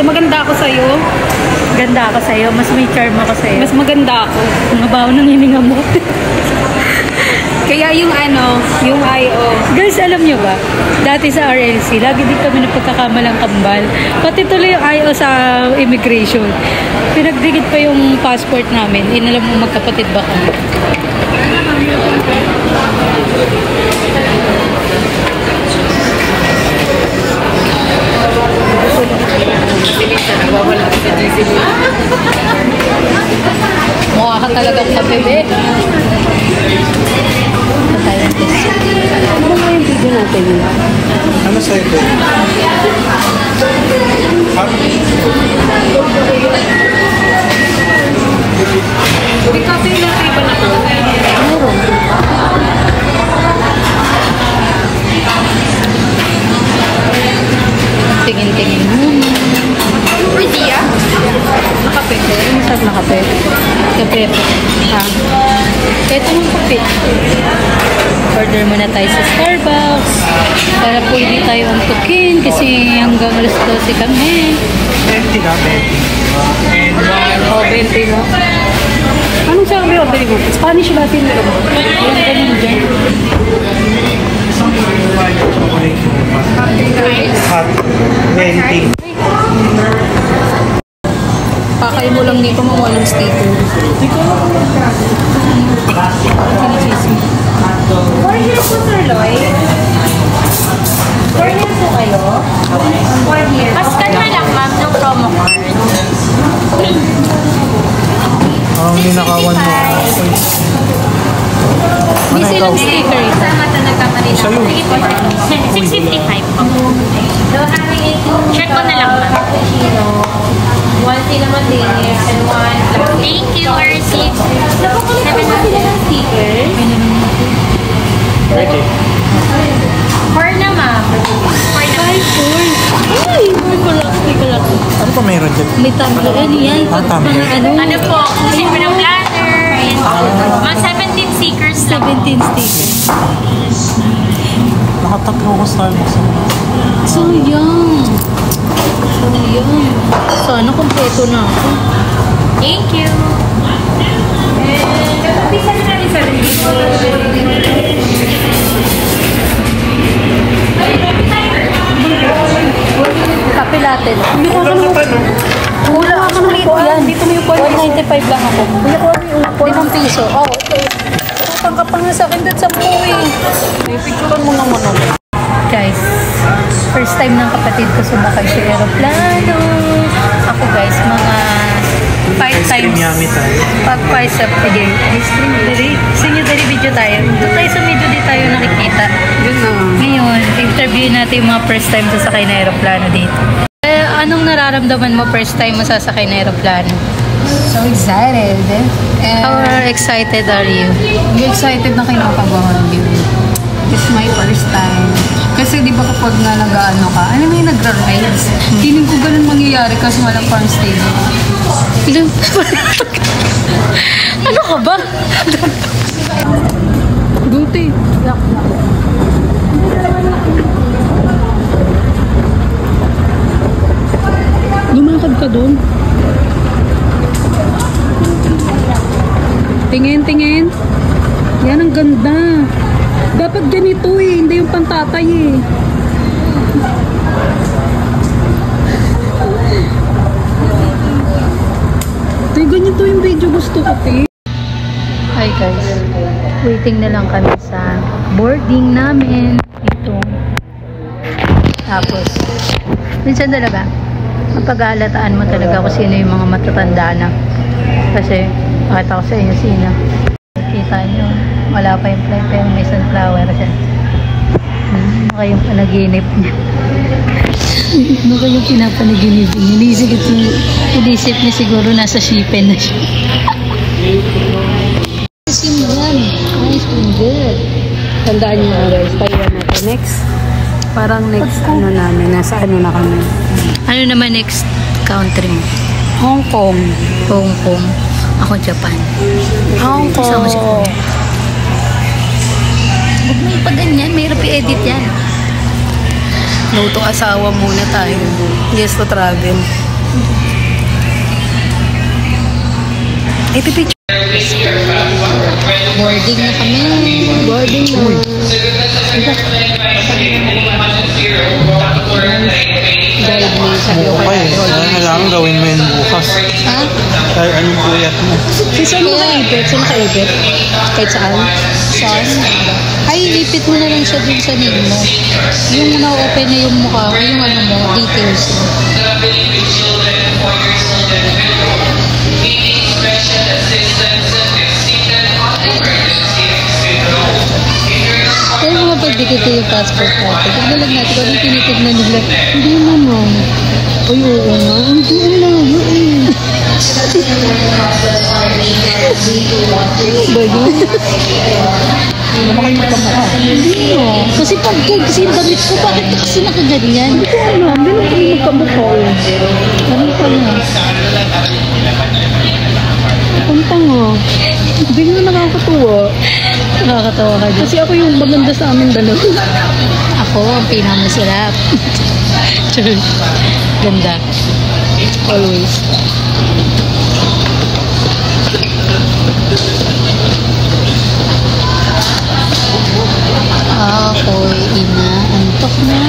Mas maganda ako sa'yo. Ganda ako sa'yo. Mas may charm ako sa'yo. Mas maganda ako. Ang baho ng hininga mo. Kaya yung yung IO. Guys, alam nyo ba? Dati sa RLC, lagi din kami napagkakamalang kambal. Pati tuloy yung IO sa immigration. Pinagdikit pa yung passport namin. Inalam mo magkapatid ba kami? Mukha ka talagang kabebe. Ano nga yung video natin? Ano sa'yo po? May copy na kayo ba na to? Meron. Tingin-tingin mo. Pwede ya? Nakape. Ano sarap na kape? Kape. Ha? Ito ng kape. Order muna tayo sa Starbucks. Para pwede tayo antukin kasi hanggang alas 12 kami. 20 ka, 20. O, 20 mo. Anong sabi yung order mo? Spanish Latin mo. Yung ganun dyan. Hot. 20. Pakay mo lang dito mo walang sticker. Four-year po, Sir Lloyd. 4 years po kayo? 1 year. Paskan na lang, ma'am, ng promo card. Ang ninakawan mo. Hindi silang sticker. Sama na nagkamali na. Sa'yo. Sige po, 655 po. So, having it to Share ko na lang, ma'am. cappuccino. 1 cinnamon Danish and 1 black. Thank you, Ersi. Napakulit ko ba sila ng sticker? Ready? 4 na, ma'am. 4 na. Ay, may kalaki. Ano pa mayroon dyan? May tumbler. Ano yan? Ah, tumbler. Mga ano? Ano po? Siyempre ng planner. Ayan po. Mga 17 stickers lang. 17 stickers. Nakatatlo ko Starbucks. Sayang. Sana kompleto na ako. Thank you. Kapisa na namin sa Kape latte. Hindi ko lang natanong. Wala ka ng rito yan. Dito mo yung 195 lang ako. Kuya ko yung 5 piso. Oh, utang ka pa nga sa akin dun sa buhay. May picturean mo naman ako. Guys, first time ng kapatid ko sumakay sa aeroplano. Ako guys, mga 5 times. Yummy tayo. Pag 5 up again. Ice cream. Dali. Sige, dali video tayo. Doon tayo sa video di tayo nakikita. Yun na. Ngayon, interview natin yung mga first time sasakay na aeroplano dito. Anong nararamdaman mo first time mo sasakay na aeroplano? So excited. And How excited are you? I'm excited na kinakabahan yun. It's my first time. Kasi di ba kapag nga nag-ano ka, ano may nagra-rides? Feeling ko ganun mangyayari kasi walang farm stable. Ano ka ba? Guti. Lumakad ka doon. Tingin, tingin. Yan ang ganda. Dapat ganito eh, hindi yung pantatay eh. Tay, ganito yung video gusto ko, te. Hi guys, waiting na lang kami sa boarding namin ito. Tapos, minsan talaga, mapag-aalataan mo talaga kung sino yung mga matatanda na. Kasi, pakita ko sa inyo sino. Kita nyo, wala pa yung flight pero may sunflower siya. Ano kayong panaginip niya? Ano kayong pinapanaginip niya? Inisip niya siguro nasa shipen na siya. Ice cream yan. Ice cream good. Tandaan nyo guys, Taiwan natin. Next, parang next ano namin, nasa ano na kami. Ano naman next country mo? Hong Kong. Hong Kong. Ako Japan. Hong Kong. Sama si Kuya. Huwag mo ipaganyan. Mahirap i-edit yan. No to asawa muna tayo. Yes to travel. Ito picture. Boarding na kami. Boarding na. Guide me, sabi ko Okay, kailangan gawin mo yun bukas. Ha? Kaya anong buyat mo? Saan mo kaibit? Saan kaibit? Kahit saan? Saan? Ay, ipit mo na lang siya dun sa name mo. Yung na-open na yung mukha, yung ano mo, details mo. Kaya mga pagdikit yung passport natin. Tignan lang natin kung anong tinitignan nila. Hindi naman. Ay, oo nga. Hindi naman. Ano ba yun? Ano ba kayo magkamukha? Hindi mo. Kasi pag kasi yung damit ko, bakit ka kasi nakaganyan? Hindi ko alam. Hindi mo kayo magkamukha. Ano pa na? Punta nga. Hindi nga nakakatuwa. Nakakatawa ka dyan. Kasi ako yung maganda sa amin dalawa. Ako ang pinakamasarap. Ganda. Always. Ako'y inaantok na.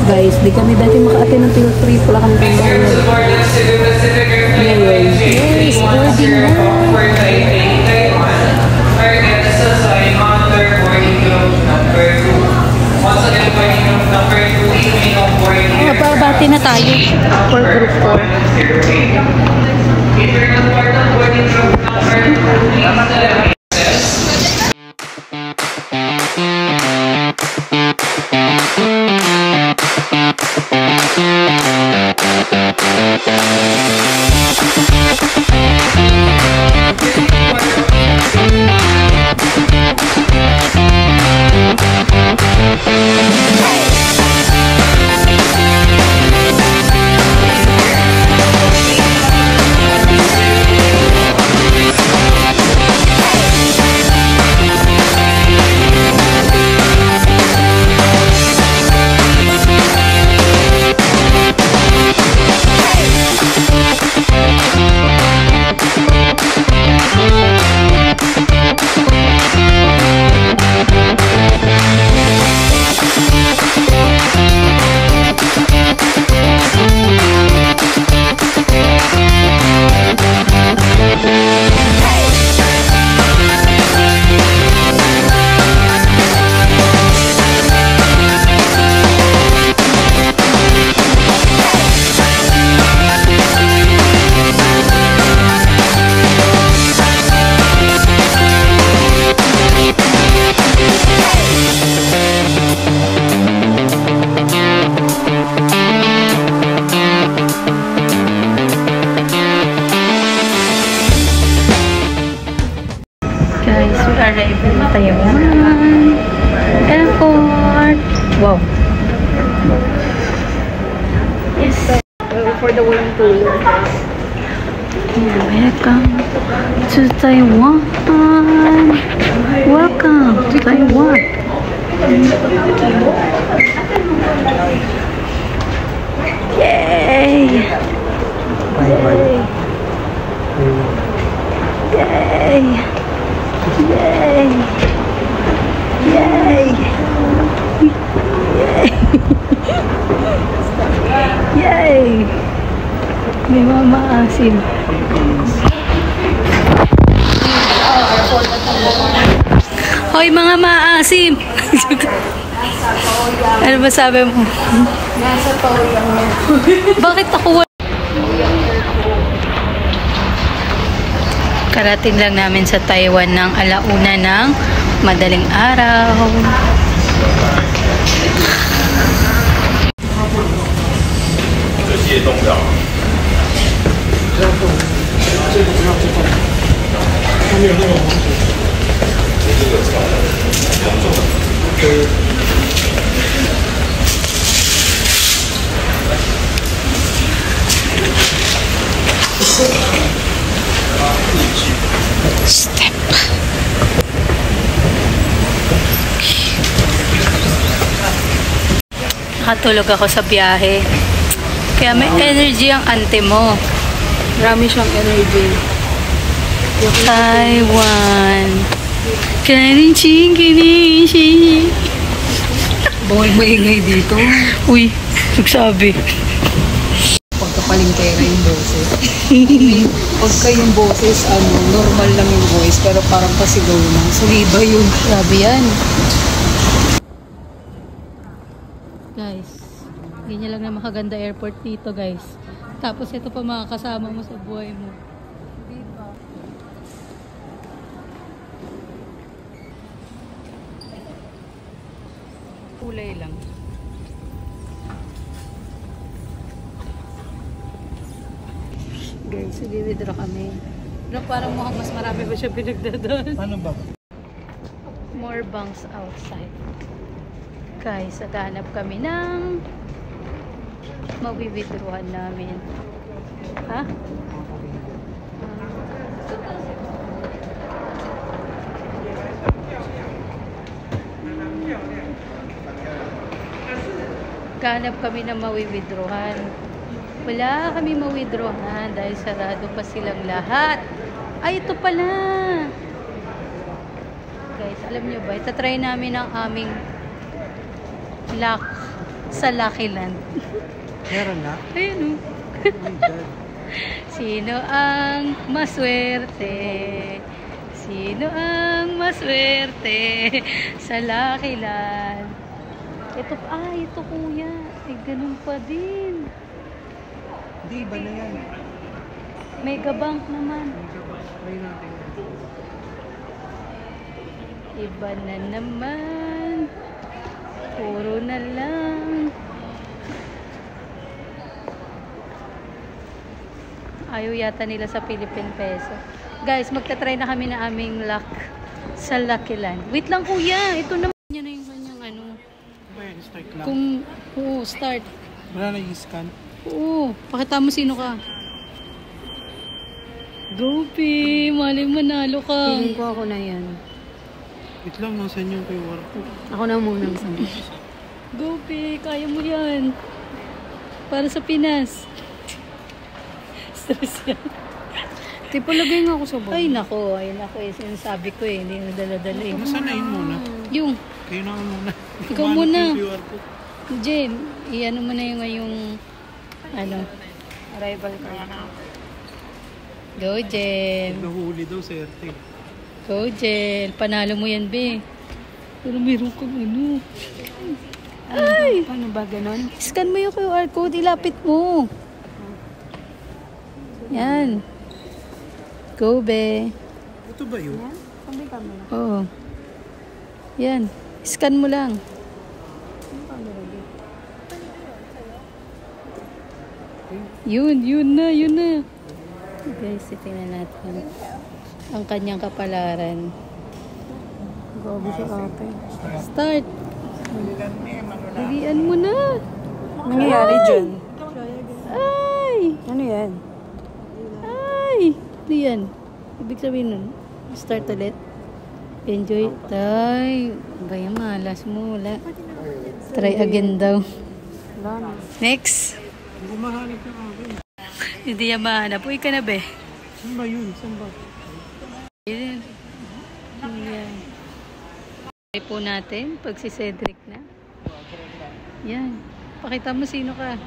Guys, di kami dati maka-attend ng Till 3. Wala kami pambayad. Yes, boarding na. Babati na tayo. For group 4. Guys, we arrived in Taiwan Airport. Wow. Yes. For the one tour. Welcome to Taiwan. Welcome to Taiwan. Yay! Yay! Yay! Yay! Yay! Yay! Yay! May mga maasim. Hoy mga maasim! Ano ba sabi mo? Nasa Toyang yan. Bakit ako Karating lang namin sa Taiwan ng alauna ng madaling araw. Step. Nakatulog ako sa biyahe. Kaya may energy ang ante mo. Marami siyang energy. Taiwan. Kaniching, kaniching. Bawal maingay dito. Uy, nagsabi. Pagkapalingkera yung boses. Pagka yung boses, normal lang yung voice, pero parang pasigaw na. Soliba yun. Grabe yan. Guys, ganyan lang na makaganda airport dito, guys. Tapos ito pa mga kasama mo sa buhay mo. Kulay lang. Guys, withdraw kami. Pero parang mukhang mas marami ba siya pinagdadaan? Ano ba? More banks outside. Guys, naghahanap kami ng mawi-withdrawhan namin. Ha? Naghahanap kami ng mawi-withdrawhan. Wala kami ma-withdrawhan dahil sarado pa silang lahat. Ay, ito pala. Guys, alam nyo ba, itatry namin ang aming luck sa Lucky Land. Meron na? Ayun o. Sino ang maswerte? Sino ang maswerte sa Lucky Land? Ito kuya. Ay, ganun pa din. Hindi, iba na yan. Mega Bank naman. Try natin. Iba na naman. Puro na lang. Ayaw yata nila sa Philippine peso. Guys, magta-try na kami na aming luck sa Lucky Land. Wait lang kuya. Ito naman. Yan na yung kanyang ano. Well, start lang. Kung, start. Wala na yung scan. Oo, pakita mo sino ka. Go, P. Mali manalo ka. Feeling ko ako na yan. Wait lang, nasan yung QR code? Ako na muna sa Go, P. Kaya mo yan. Para sa Pinas. Stress yan. Tipo, lagay nga ako sa bag. Ay, nako. Sinasabi ko eh. Hindi na dala-dala eh. Nasaan na yun muna? Yung, Kayo na muna. Ikaw muna. Yung QR code. Jen, i-ano mo na yung ano, arrival card. Go, Jen. Nahuli daw sa RT. Go, Jen. Panalo mo yan, be. Pero meron kang ano. Ay! Paano ba ganon? Scan mo yung QR code. Ilapit mo. Yan. Go, be. Ito ba yun? Sabi kami na. Oo. Yan. Scan mo lang. Yun na. Guys, tingnan natin ang kanyang kapalaran. Gabi si ate. Start. Bigyan mo na. Nangyayari dyan? Ay! Ano yan? Ay! Ano yan? Ibig sabihin nun, start ulit. Enjoy. Tay. Gaya malas mo. Wala. Try again daw. Wala na. Next. Hindi ko mahanap yung akin. Hindi yan mahanap. Uy ka na be. Saan ba yun? Saan ba? Yan. Yan. Try po natin pag si Cedric na. Yan. Pakita mo sino ka.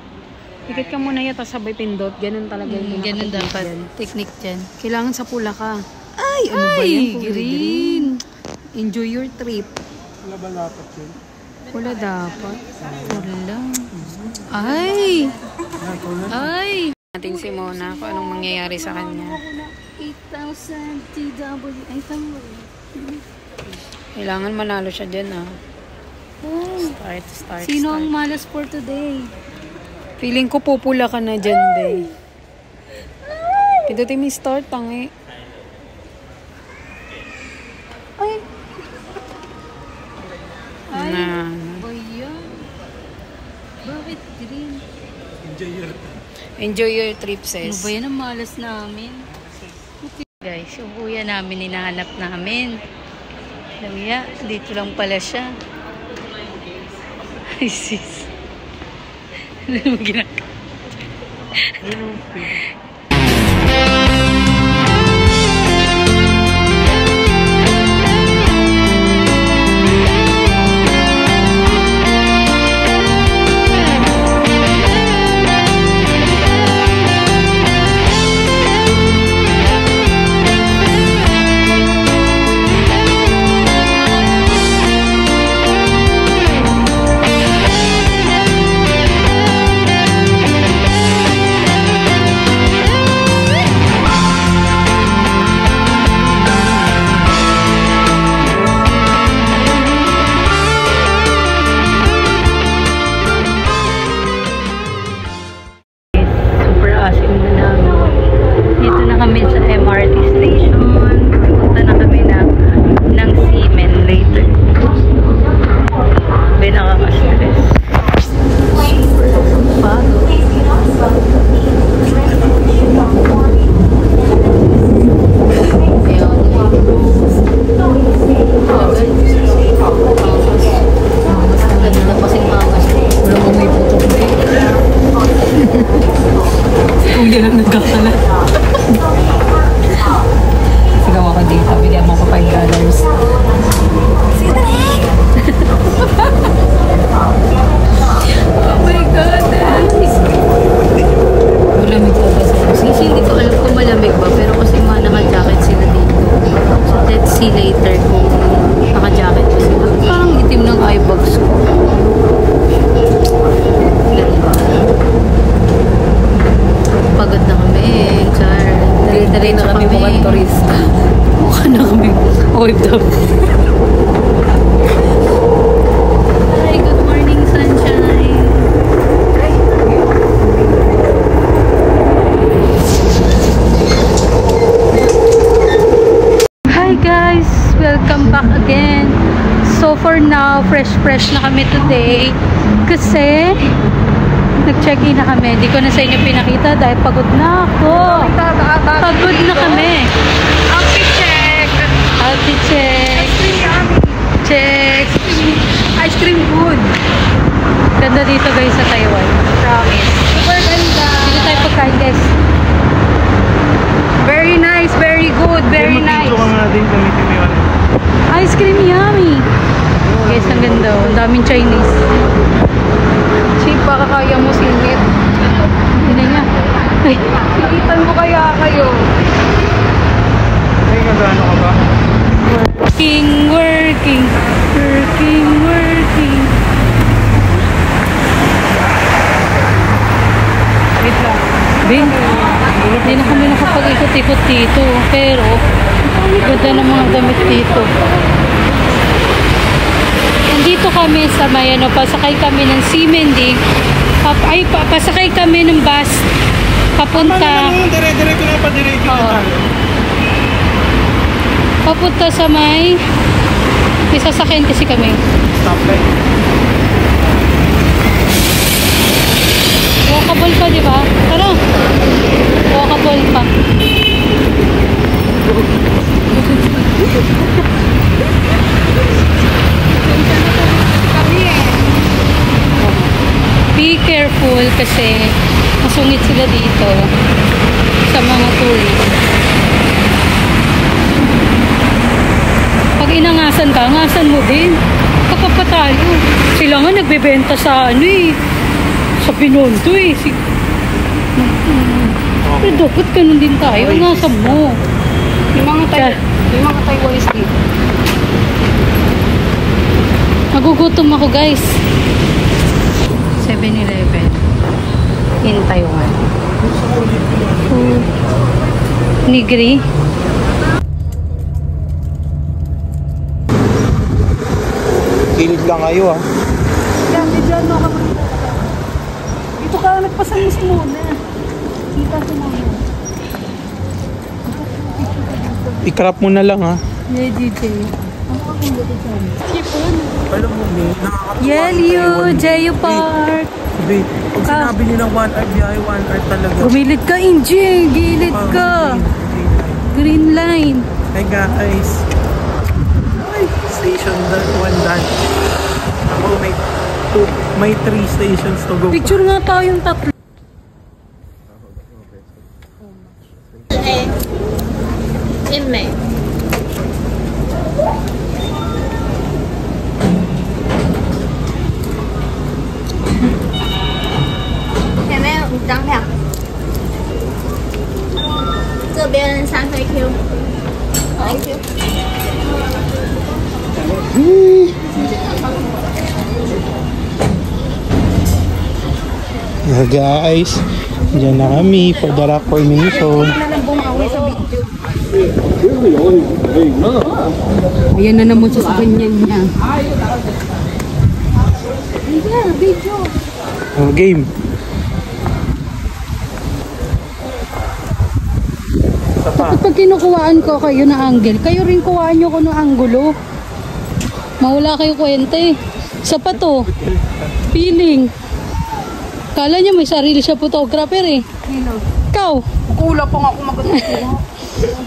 Ikit ka muna yata sabay pindot. Ganun talaga yung Ganun pinaka-technique dapat. dyan. Technique dyan. Kailangan sa pula ka. Ay, ano ba yan? Kulay green. Enjoy your trip. Wala ba dapat yun? Wala dapat. Wala. Ay! Ay! Natin si Mona kung anong mangyayari sa kanya. 8,000 TW. Ay, tama. Kailangan manalo siya dyan Start. Sino ang malas for today? Feeling ko pupula ka na dyan, be. Pindutin mo yung start, tangi. Ay! Na. Ba yan? Bakit green? Enjoy your Enjoy your trip, Ano sis. ba yan ang malas namin? Guys, yung kuya namin hinahanap namin. Lamia, dito lang pala siya. Ay sis. Hi, good morning, sunshine. Hi guys, welcome back again. So for now, fresh na kami today kasi nag-check-in na kami. Hindi ko na sa inyo pinakita dahil pagod na ako. Pagod na kami. Outfit check. Outfit check. Check. Ice cream good. Ganda dito guys sa Taiwan. Promise. Super ganda. Dito tayo pagkain guys. Very nice, very good, very nice. Mag-intro ka nga din, gamitin mo yun. Ice cream yummy. Guys, ang ganda. Ang daming Chinese. Cheap, baka kaya mo singit. Hindi na niya. Ay, Sikitan mo kaya kayo. Ay, nagano ka ba? working. Wait lang. Ben, hindi na kami nakapag-ikot-ikot dito. Pero, ganda ng mga damit dito. Nandito kami sa may pasakay kami ng Ximending. Pasakay kami ng bus papunta. Dire-diretso na pa, diretso na tayo. Papunta sa may isasakyan kasi kami. Stoplight. Walkable pa, di ba? Tara. Walkable pa. Be careful kasi masungit sila dito sa mga tourist. Pag inangasan ka, angasan mo din. Kapapatalo. Sila nga nagbebenta sa sa Binondo eh. Pero dapat ganun din tayo. Angasan mo. Yung mga Taiwanese dito. Nagugutom ako guys. 7-Eleven in Taiwan. Nigri. Kilid lang kayo ah. Yan, medyo ano ka man. Dito ka nagpasalis muna. Kita ko na mo. I-crop mo na lang ah. Yeah, DJ. Alam mo, nakakatuwa. Yelio, Jeyo Park. Babe, pag sinabi nila 1 hour biyahe, 1 hour talaga. Gumilid ka, Inji. Gilid ka. Green line. Hey guys. Ay, station 1 done. Ako may may 3 stations to go. Picture nga tayong tatlo. In May. Guys, dyan na kami for the rock formation. Ayan na naman siya sa ganyan niya. Oh, game. Pag kinukuhaan ko kayo na angle, kayo rin kuhaan nyo ko ng anggulo. Mawala kayo kwenta eh. Sa pa to. Feeling. Kala niya may sarili siya photographer eh. Ikaw. Kula pa nga ako magkatutuwa.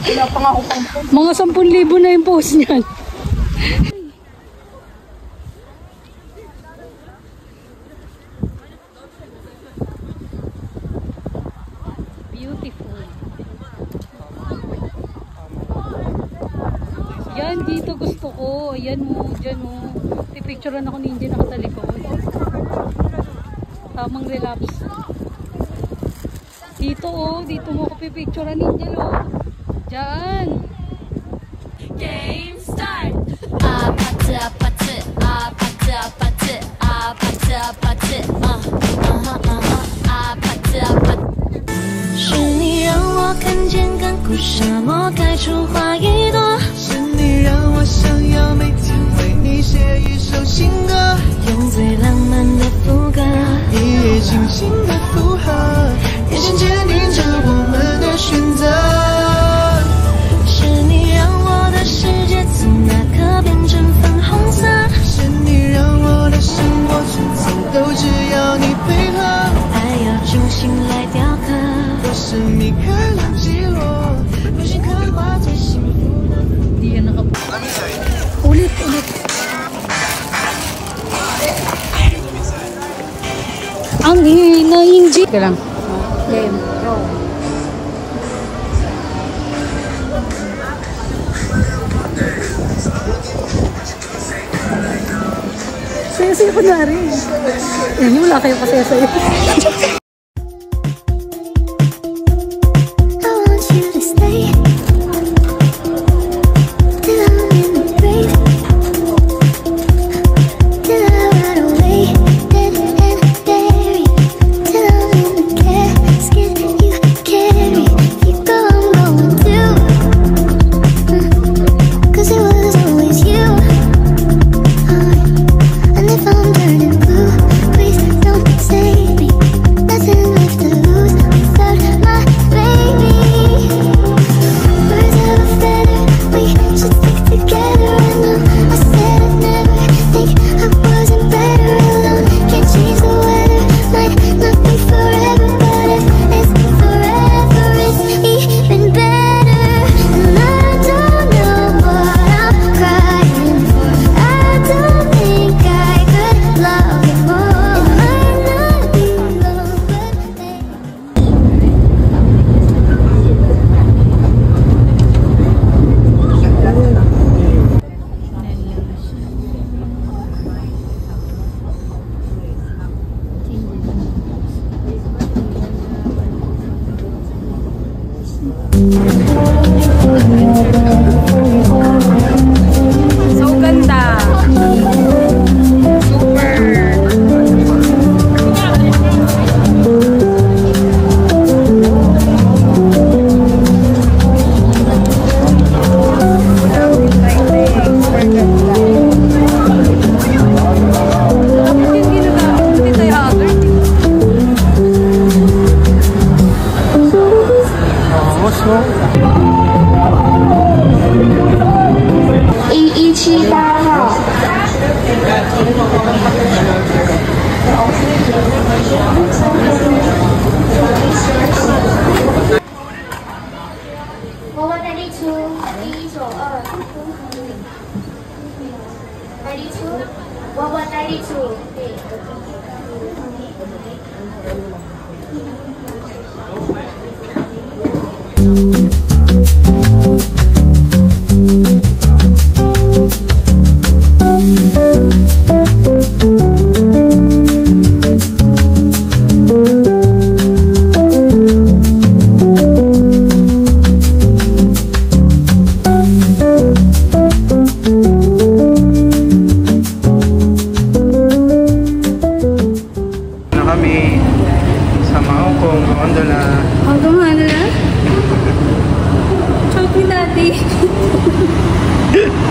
Kula pa nga ako pang Mga 10,000 na yung post niyan. Beautiful. Yan, dito gusto ko. Ayan mo, dyan mo. Pipicturean ako ni Indy nakatalikod. Tamang relapse. Dito oh, dito mo ko pipicturean ni Indy oh. Diyan. Game start. 아파트 아파트 아파트 아파트 아파트 아파트 아파트 아파트 是你让我看见干枯沙漠开出花一朵，是你让我想要每天为你写一首情歌，用最浪漫的副歌，一夜轻轻的附和，眼神坚定着我们的选择。是你让我的世界从那刻变成粉红色，是你让我的生活全走都只要你配合，爱要重新来雕刻，我是你可能记落，用心刻画最幸福的。 Di yan nakap... Ulit, ulit. Ang hina, Indy. Teka lang. Game. Go. Saya-saya ko na rin. Yan, wala kayo kasaya-saya. I want you to stay till I'm in the grave, till I ride away, dead and buried, till I'm in the casket you carry. You go, I'm going too, 'cause it was always you. And if I'm turning blue, please don't save me. That's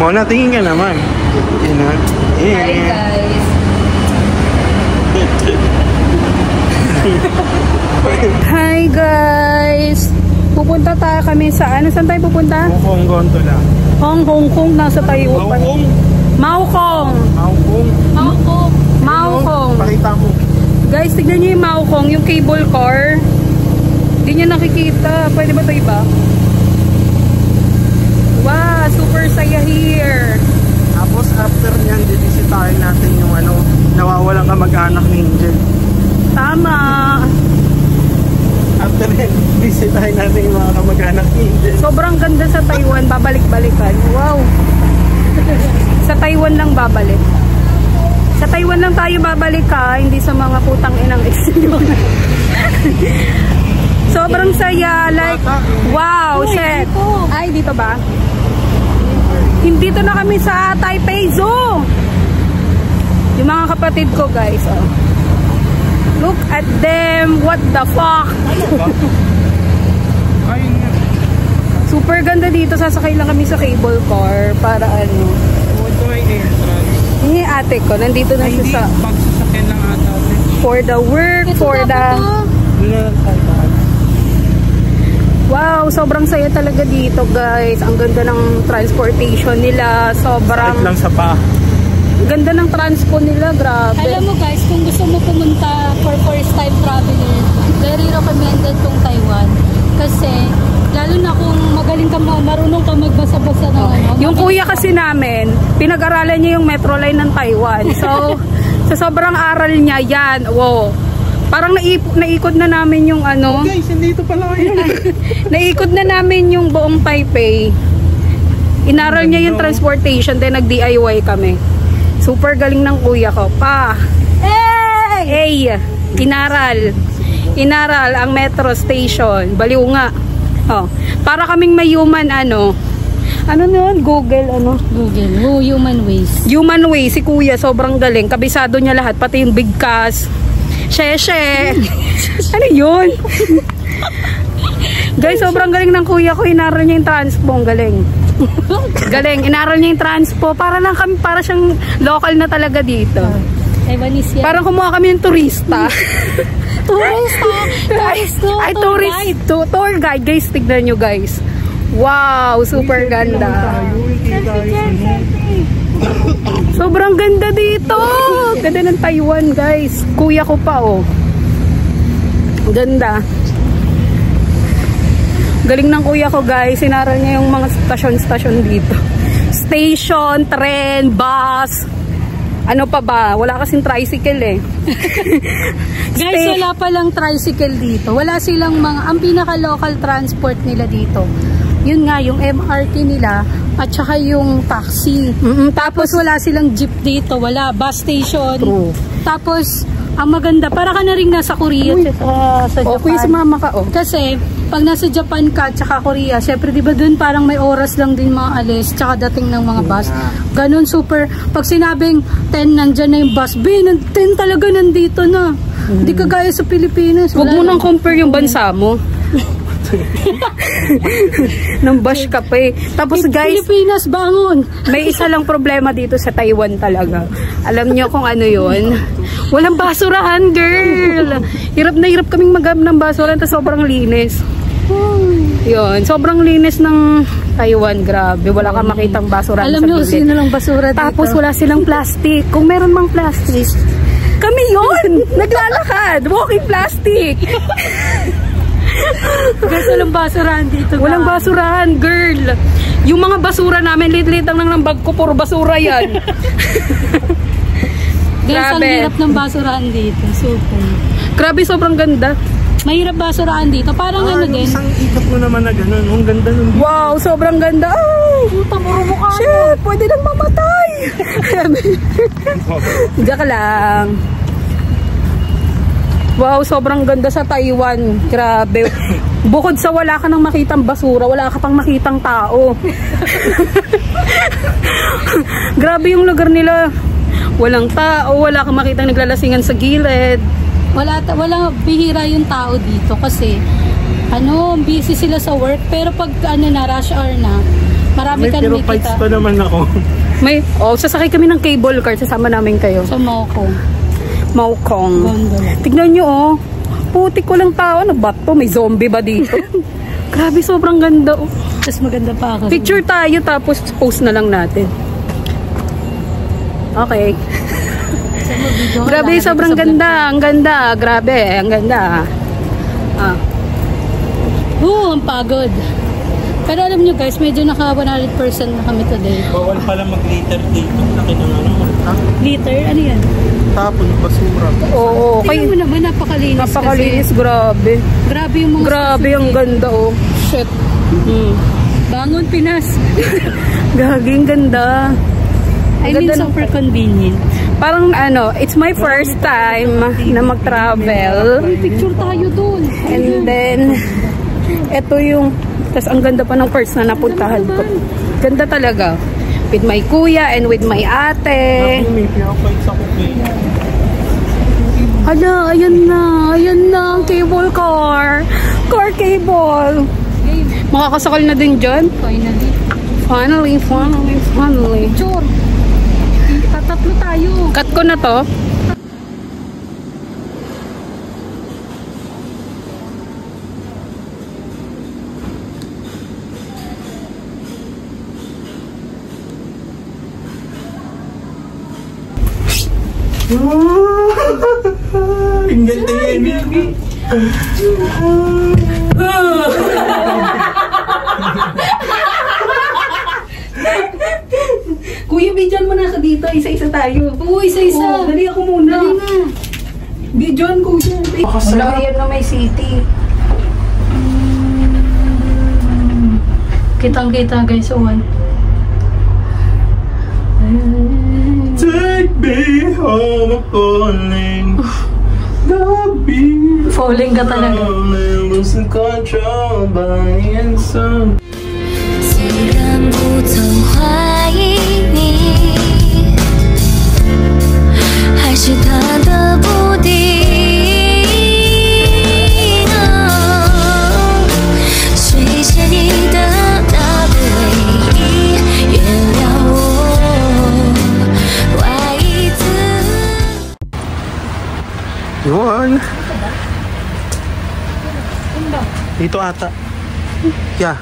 Mona, tingin ka naman. Yan na. Hi guys. Hi guys. Pupunta tayo kami sa ano? Saan tayo pupunta? Hong Kong Gondola. Hong Kong nasa Taiwan. Maokong. Maokong. Pakita mo. Guys, tignan niyo yung Maokong, yung cable car. Hindi niyo nakikita. Pwede ba ito iba? Wow, super saya here. Tapos after nyan, bibisitahin natin yung ano, nawawalang kamag-anak ni Angel. Tama. After nyan, bibisitahin natin yung mga kamag-anak ni Angel. Sobrang ganda sa Taiwan, babalik-balikan. Wow. Sa Taiwan lang babalik. Sa Taiwan lang tayo babalik ha, hindi sa mga putang inang eksyon. Sobrang saya, like, wow, shit. Ay, dito ba? Hindi to na kami sa Taipei Zoo. Yung mga kapatid ko, guys, oh. Look at them, what the fuck. Super ganda dito, sasakay lang kami sa cable car para ano. Ito ay entrance. Yung ate ko, nandito na siya sa... Pagsasakyan lang ata. For the work, for the... Wow, sobrang saya talaga dito guys. Ang ganda ng transportation nila. Sobrang... Sakit lang sa pa. Ganda ng transpo nila, grabe. Alam mo guys, kung gusto mo pumunta for first time traveler, very recommended tong Taiwan. Kasi, lalo na kung magaling ka, marunong ka magbasa-basa ng ano. Yung kuya kasi namin, pinag-aralan niya yung metro line ng Taiwan. So, sa sobrang aral niya, yan, wow. Parang naikot na namin yung ano. Guys, hindi ito pala kayo. Naikot na namin yung buong Taipei. Inaral niya yung transportation, then nag-DIY kami. Super galing ng kuya ko. Pa! Hey! Inaral. Inaral ang metro station. Baliw nga. Oh. Para kaming may human ano. Ano nun? Google ano? Google. Oh, human ways. Human ways. Si kuya sobrang galing. Kabisado niya lahat. Pati yung bigkas. Sheshe. Ano yun? Guys, sobrang galing ng kuya ko. Inaral niya yung transpo. Ang galing. Galing. Inaral niya yung transpo. Para lang kami, para siyang local na talaga dito. Taiwanese yan. Parang kumuha kami ng turista. Turista. Ay, tourist. Tour guide. Guys, tignan nyo guys. Wow, super ganda. Sobrang ganda dito. Ganda ng Taiwan guys. Kuya ko pa oh. Ganda. Galing ng kuya ko guys. Sinaral niya yung mga stasyon-stasyon dito. Station, tren, bus. Ano pa ba? Wala kasing tricycle eh. Guys, wala palang tricycle dito. Wala silang mga, ang pinaka-local transport nila dito. Yun nga, yung MRT nila at saka yung taxi. Tapos Wala silang jeep dito. Wala, bus station. True. Tapos, ang maganda, para ka na rin nasa Korea sa Japan. okay, sumama ka oh. Kasi, pag nasa Japan ka, tsaka Korea, syempre, di ba dun parang may oras lang din mga alis, tsaka dating ng mga bus. Ganun, super. Pag sinabing 10, nandyan na yung bus, 10 talaga nandito na. Hindi ka gaya sa Pilipinas. Huwag mo nang compare yung bansa mo. Nang bash ka pa eh. Tapos guys, Pilipinas, bangon! may isa lang problema dito sa Taiwan talaga. Alam nyo kung ano yun? Walang basurahan, girl! Hirap na hirap kaming mag-up ng basurahan, tapos sobrang linis. Yun, sobrang linis ng Taiwan, grabe. Wala kang makitang basurahan. Alam nyo sino lang basura dito? Tapos wala silang plastic. Kung meron mang plastic, kami yun! Naglalakad! Walking plastic! Guys, walang basurahan dito. Walang basurahan, girl. Yung mga basura namin, lit-lit lang ng bag ko, puro basura yan. Guys, ang Grabe. hirap ng basurahan dito. Super. Grabe, sobrang ganda. Mahirap basurahan dito. Parang ano din. Isang ikot mo naman na gano'n. Ang ganda nun. Wow, sobrang ganda. Ay, puta, murumukha. Shit, pwede lang mamatay. Diyan lang. Wow, sobrang ganda sa Taiwan. Grabe. Bukod sa wala ka nang makitang basura, wala ka pang makitang tao. Grabe yung lugar nila. Walang tao, wala kang makitang naglalasingan sa gilid. Wala bihira yung tao dito kasi busy sila sa work, pero pag rush hour na, marami ka Pero na fights makita. pa naman ako. Sasakay kami ng cable car, sasama namin kayo. Sa Maokong. Gondola. Tignan nyo, putik ko lang tao. Ano ba to? May zombie ba dito? Grabe, sobrang ganda. Tapos maganda pa ako. Picture tayo tapos post na lang natin. Okay. Grabe, sobrang ganda. Ang ganda. Grabe, ang ganda. Ang pagod. Pero alam nyo guys, medyo naka 100% na kami today. Bawal pala mag-litter dito. Laki ng Liter? Ano yan? tapon, basura. Oo, Tingnan mo naman, napakalinis. napakalinis, kasi. grabe. Grabe yung mga Grabe, ang ganda, oh. Shit. Bangon Pinas. Gaging ganda. I mean, Ganda ng- super convenient. Parang it's my first time na mag-travel. Picture tayo doon. And then, ito yung, tas ang ganda pa ng first na napuntahan ko. Ganda talaga. With my kuya and with my ate. May pinaka-fights ako Hala, ayan na ang cable car. Car cable. Makakasakal na din dyan. Finally. Finally. Picture. Tatatlo tayo. Cut ko na to. Ang ganda yan. Kuya, bidyan mo na sa dito. Isa-isa tayo. Oo, isa-isa. Oo, dali ako muna. Dali nga. Bidyan, kuya. Wala yan na may city. Kitang-kita guys, Owen. Take me home, I'm falling. Falling ka talaga. Losing control by the inside. 虽然不曾怀疑你，还是他的不敌。谢谢你的那个唯一，原谅我怀疑自己。 Yun. Dito ata. Yeah.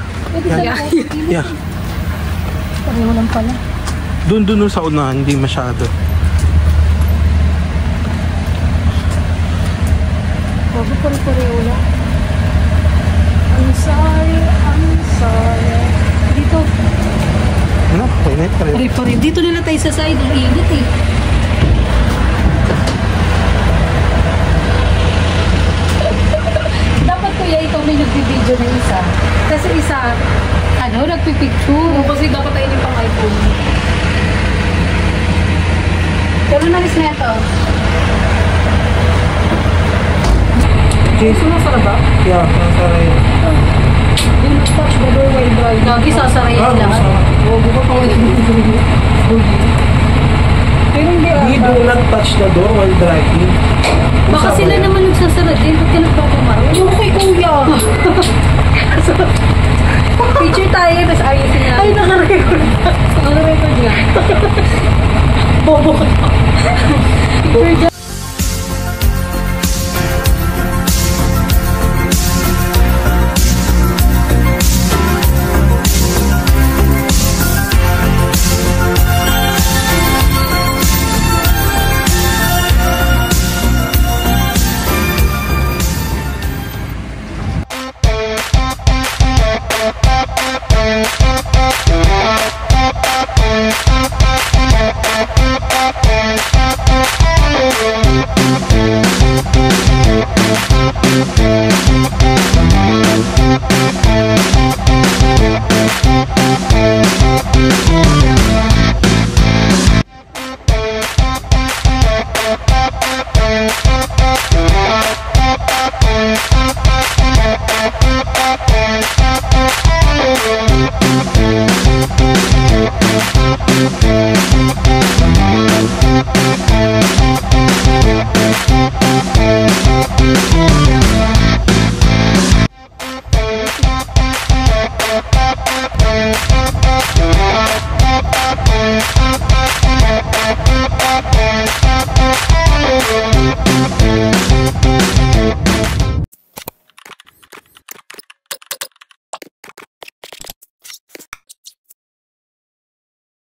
Yeah. Pareho lang pala. Doon sa unahan, hindi masyado. Bago pareho lang. I'm sorry. Dito. Ano? Painit pa rin. Pare-pare. Dito nila tayo sa side. Ang init eh. Dapat kuya, ikaw may nagbibideo ng isa. Kasi isa, nagpipicture. Kasi dapat tayo yung pang-iPhone. Pero nalis na ito. Jason, nasa ba? Yeah, nasara yun. Yung touch the door while driving. Gagi, sasarayin Ah, lahat. masarap. Oo, buka pa ulit. Pero hindi We do not touch the door while driving. Baka sila naman nagsasara din. Ba't ka nagpapamarap? Yung kay kuya. Picture tayo, tapos ayusin na. Ay, naka-record. Naka-record nga. Bobo ka. Picture dyan.